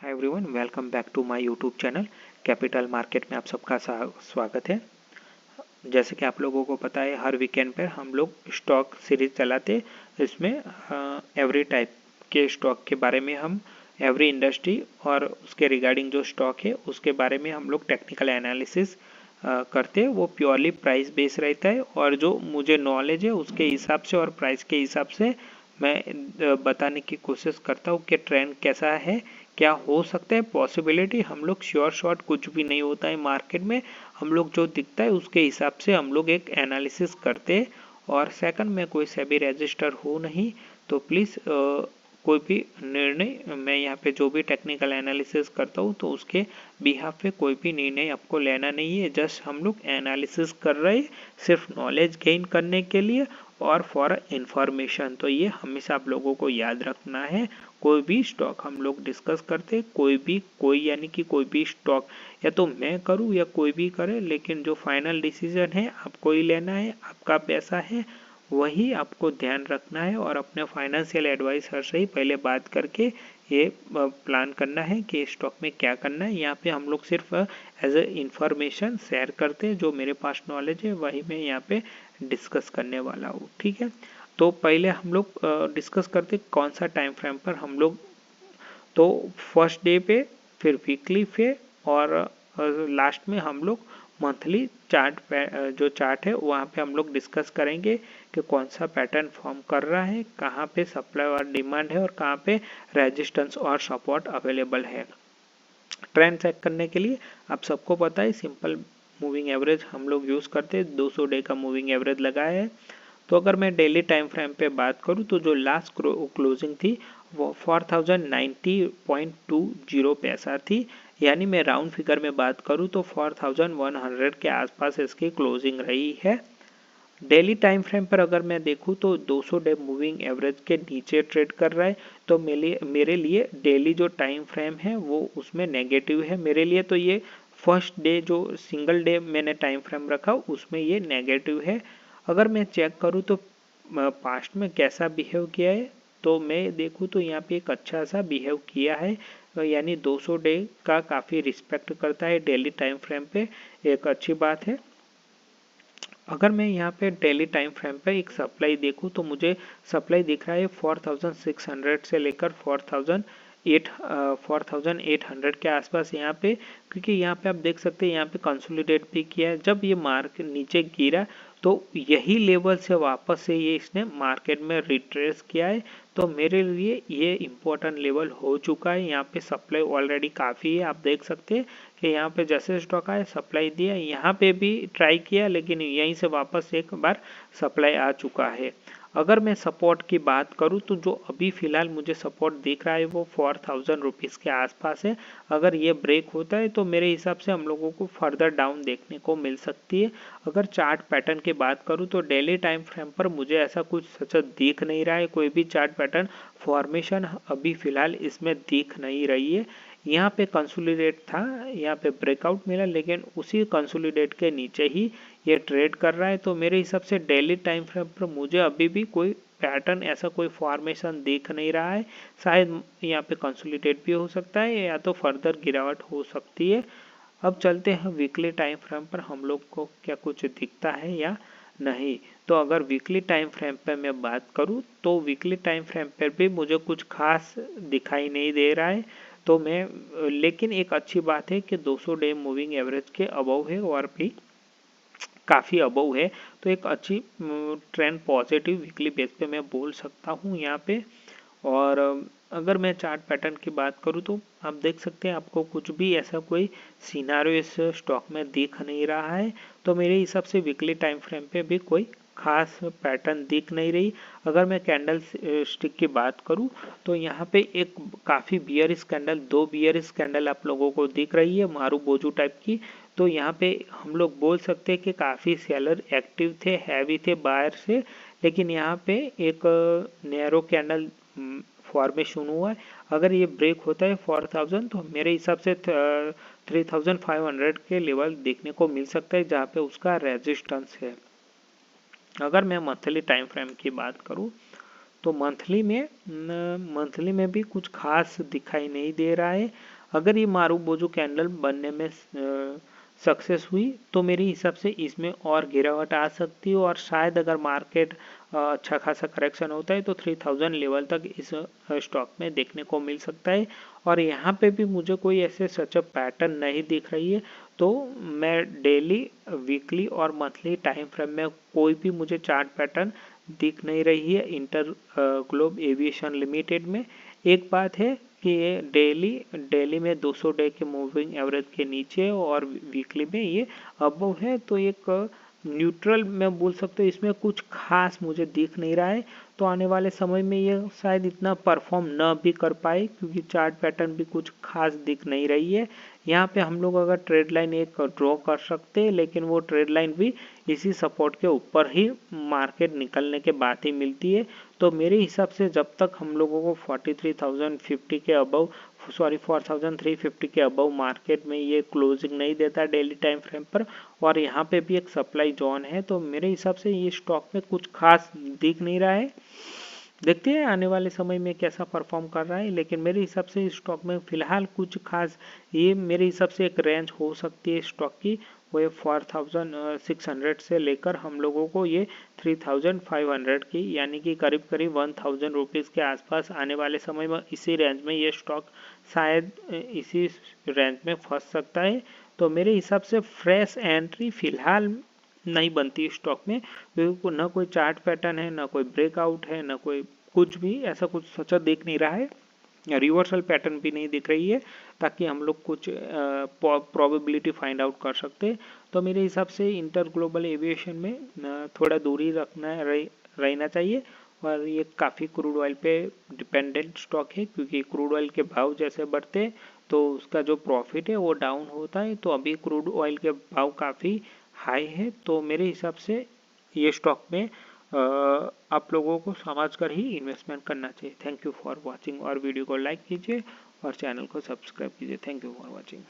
Hi everyone, welcome back to my YouTube channel capital market में आप सबका स्वागत है। जैसे कि आप लोगों को पता है, हर वीकेंड पर हम लोग स्टॉक सीरीज चलाते। इसमें एवरी टाइप के स्टॉक के बारे में हम एवरी इंडस्ट्री और उसके रिगार्डिंग जो स्टॉक है उसके बारे में हम लोग टेक्निकल एनालिसिस करते हैं। वो प्योरली प्राइस बेस रहता है और जो मुझे नॉलेज है उसके हिसाब से और प्राइस के हिसाब से मैं बताने की कोशिश करता हूँ कि ट्रेंड कैसा है, क्या हो सकता है, पॉसिबिलिटी। हम लोग श्योर शॉर्ट कुछ भी नहीं होता है मार्केट में। हम लोग जो दिखता है उसके हिसाब से हम लोग एक एनालिसिस करते हैं। और सेकंड, मैं कोई सेबी रजिस्टर हूँ नहीं, तो प्लीज़ कोई भी निर्णय मैं यहाँ पे जो भी टेक्निकल एनालिसिस करता हूँ तो उसके बिहाफ पे कोई भी निर्णय आपको लेना नहीं है। जस्ट हम लोग एनालिसिस कर रहे हैं सिर्फ नॉलेज गेन करने के लिए और फॉर इंफॉर्मेशन। तो ये हमेशा आप लोगों को याद रखना है। कोई भी स्टॉक हम लोग डिस्कस करते, कोई यानी कि कोई भी स्टॉक या तो मैं करूँ या कोई भी करे, लेकिन जो फाइनल डिसीजन है आपको ही लेना है। आपका पैसा है, वही आपको ध्यान रखना है और अपने फाइनेंशियल एडवाइजर से ही पहले बात करके ये प्लान करना है कि स्टॉक में क्या करना है। यहाँ पे हम लोग सिर्फ एज ए इंफॉर्मेशन शेयर करते हैं। जो मेरे पास नॉलेज है वही मैं यहाँ पे डिस्कस करने वाला हूँ, ठीक है। तो पहले हम लोग डिस्कस करते कौन सा टाइम फ्रेम पर हम लोग, तो फर्स्ट डे पे, फिर वीकली पे और लास्ट में हम लोग मंथली चार्ट जो चार्ट है वहाँ पे हम लोग डिस्कस करेंगे कि कौन सा पैटर्न फॉर्म कर रहा है, कहाँ पे सप्लाई और डिमांड है और कहाँ पे रेजिस्टेंस और सपोर्ट अवेलेबल है। ट्रेंड चेक करने के लिए आप सबको पता है सिंपल मूविंग एवरेज हम लोग यूज़ करते हैं। 200 डे का मूविंग एवरेज लगाया है। तो अगर मैं डेली टाइम फ्रेम पे बात करूँ तो जो लास्ट क्लोजिंग थी वो 4090.20 पैसा थी। यानी मैं राउंड फिगर में बात करूँ तो 4100 के आसपास इसकी क्लोजिंग रही है। डेली टाइम फ्रेम पर अगर मैं देखूँ तो 200 डे मूविंग एवरेज के नीचे ट्रेड कर रहा है। तो मेरे लिए डेली जो टाइम फ्रेम है वो उसमें नेगेटिव है मेरे लिए। तो ये फर्स्ट डे जो सिंगल डे मैंने टाइम फ्रेम रखा उसमें ये नेगेटिव है। अगर मैं चेक करूँ तो पास्ट में कैसा बिहेव किया है, तो मैं देखूँ तो यहाँ पे एक अच्छा सा बिहेव किया है। यानी 200 डे का काफ़ी रिस्पेक्ट करता है डेली टाइम फ्रेम पे, एक अच्छी बात है। अगर मैं यहाँ पे डेली टाइम फ्रेम पे एक सप्लाई देखूँ तो मुझे सप्लाई दिख रहा है 4600 से लेकर 4800 के आसपास यहाँ पे। क्योंकि यहाँ पे आप देख सकते हैं यहाँ पे कंसोलिडेट भी किया है। जब ये मार्केट नीचे गिरा तो यही लेवल से वापस से ये इसने मार्केट में रिट्रेस किया है। तो मेरे लिए ये इम्पोर्टेंट लेवल हो चुका है। यहाँ पे सप्लाई ऑलरेडी काफ़ी है। आप देख सकते हैं कि यहाँ पे जैसे स्टॉक आया सप्लाई दिया, यहाँ पे भी ट्राई किया लेकिन यहीं से वापस एक बार सप्लाई आ चुका है। अगर मैं सपोर्ट की बात करूँ तो जो अभी फ़िलहाल मुझे सपोर्ट दिख रहा है वो 4000 रुपीज़ के आसपास है। अगर ये ब्रेक होता है तो मेरे हिसाब से हम लोगों को फर्दर डाउन देखने को मिल सकती है। अगर चार्ट पैटर्न की बात करूँ तो डेली टाइम फ्रेम पर मुझे ऐसा कुछ सच दिख नहीं रहा है। कोई भी चार्ट पैटर्न फॉर्मेशन अभी फ़िलहाल इसमें दिख नहीं रही है। यहाँ पे कंसोलिडेट था, यहाँ पे ब्रेकआउट मिला लेकिन उसी कंसोलिडेट के नीचे ही ये ट्रेड कर रहा है। तो मेरे हिसाब से डेली टाइम फ्रेम पर मुझे अभी भी कोई पैटर्न ऐसा कोई फॉर्मेशन दिख नहीं रहा है। शायद यहाँ पे कंसोलिडेट भी हो सकता है या तो फर्दर गिरावट हो सकती है। अब चलते हैं वीकली टाइम फ्रेम पर, हम लोग को क्या कुछ दिखता है या नहीं। तो अगर वीकली टाइम फ्रेम पर मैं बात करूं तो वीकली टाइम फ्रेम पर भी मुझे कुछ खास दिखाई नहीं दे रहा है। तो मैं लेकिन एक अच्छी बात है कि 200 डे मूविंग एवरेज के अबव है और भी काफ़ी अबव है। तो एक अच्छी ट्रेंड पॉजिटिव वीकली बेस पे मैं बोल सकता हूँ यहाँ पे। और अगर मैं चार्ट पैटर्न की बात करूँ तो आप देख सकते हैं आपको कुछ भी ऐसा कोई सिनारियो इस स्टॉक में दिख नहीं रहा है। तो मेरे हिसाब से वीकली टाइम फ्रेम पे भी कोई खास पैटर्न दिख नहीं रही। अगर मैं कैंडल स्टिक की बात करूं तो यहाँ पे एक काफ़ी बियरिश कैंडल, दो बियरिश कैंडल आप लोगों को दिख रही है मारू बोजू टाइप की। तो यहाँ पे हम लोग बोल सकते हैं कि काफ़ी सेलर एक्टिव थे, हैवी थे बायर से। लेकिन यहाँ पे एक नैरो कैंडल फॉर्मेशन हुआ है। अगर ये ब्रेक होता है 4000 तो मेरे हिसाब से 3500 के लेवल देखने को मिल सकता है जहाँ पे उसका रेजिस्टेंस है। अगर मैं मंथली टाइम फ्रेम की बात करूँ तो मंथली में भी कुछ खास दिखाई नहीं दे रहा है। अगर ये मारुबोजू कैंडल बनने में सक्सेस हुई तो मेरे हिसाब से इसमें और गिरावट आ सकती है, और शायद अगर मार्केट अच्छा खासा करेक्शन होता है तो 3000 लेवल तक इस स्टॉक में देखने को मिल सकता है। और यहाँ पे भी मुझे कोई ऐसे सच पैटर्न नहीं दिख रही है, तो मैं डेली, वीकली और मंथली टाइम फ्रेम में कोई भी मुझे चार्ट पैटर्न दिख नहीं रही है इंटर ग्लोब एविएशन लिमिटेड में। एक बात है कि ये डेली में 200 डे के मूविंग एवरेज के नीचे और वीकली में ये अबव है, तो एक न्यूट्रल मैं बोल सकते हो, इसमें कुछ खास मुझे दिख नहीं रहा है। तो आने वाले समय में ये शायद इतना परफॉर्म न भी कर पाए, क्योंकि चार्ट पैटर्न भी कुछ खास दिख नहीं रही है। यहाँ पे हम लोग अगर ट्रेड लाइन एक ड्रॉ कर सकते हैं, लेकिन वो ट्रेड लाइन भी इसी सपोर्ट के ऊपर ही मार्केट निकलने के बाद ही मिलती है। तो मेरे हिसाब से जब तक हम लोगों को 43,050 के अबव 4350 के अबव मार्केट में ये क्लोजिंग नहीं देता डेली टाइम फ्रेम पर, और यहाँ पे भी एक सप्लाई जोन है, तो मेरे हिसाब से ये स्टॉक में कुछ खास दिख नहीं रहा है। देखते हैं आने वाले समय में कैसा परफॉर्म कर रहा है, लेकिन मेरे हिसाब से इस स्टॉक में फिलहाल कुछ खास, ये मेरे हिसाब से एक रेंज हो सकती है स्टॉक की, वो 4600 से लेकर हम लोगों को ये 3500 की, यानी कि करीब करीब 1000 रुपीज़ के आसपास आने वाले समय में इसी रेंज में ये स्टॉक शायद इसी रेंज में फंस सकता है। तो मेरे हिसाब से फ्रेश एंट्री फिलहाल नहीं बनती स्टॉक में, क्योंकि ना कोई चार्ट पैटर्न है, ना कोई ब्रेकआउट है, ना कोई कुछ भी ऐसा कुछ सचा दिख नहीं रहा है, रिवर्सल पैटर्न भी नहीं दिख रही है, ताकि हम लोग कुछ प्रोबेबिलिटी फाइंड आउट कर सकते। तो मेरे हिसाब से इंटर ग्लोबल एविएशन में थोड़ा दूरी रहना चाहिए। और ये काफ़ी क्रूड ऑयल पे डिपेंडेंट स्टॉक है, क्योंकि क्रूड ऑयल के भाव जैसे बढ़ते तो उसका जो प्रॉफिट है वो डाउन होता है। तो अभी क्रूड ऑयल के भाव काफ़ी हाई है, तो मेरे हिसाब से ये स्टॉक में आप लोगों को समझकर ही इन्वेस्टमेंट करना चाहिए। थैंक यू फॉर वॉचिंग, और वीडियो को लाइक कीजिए और चैनल को सब्सक्राइब कीजिए। Thank you for watching.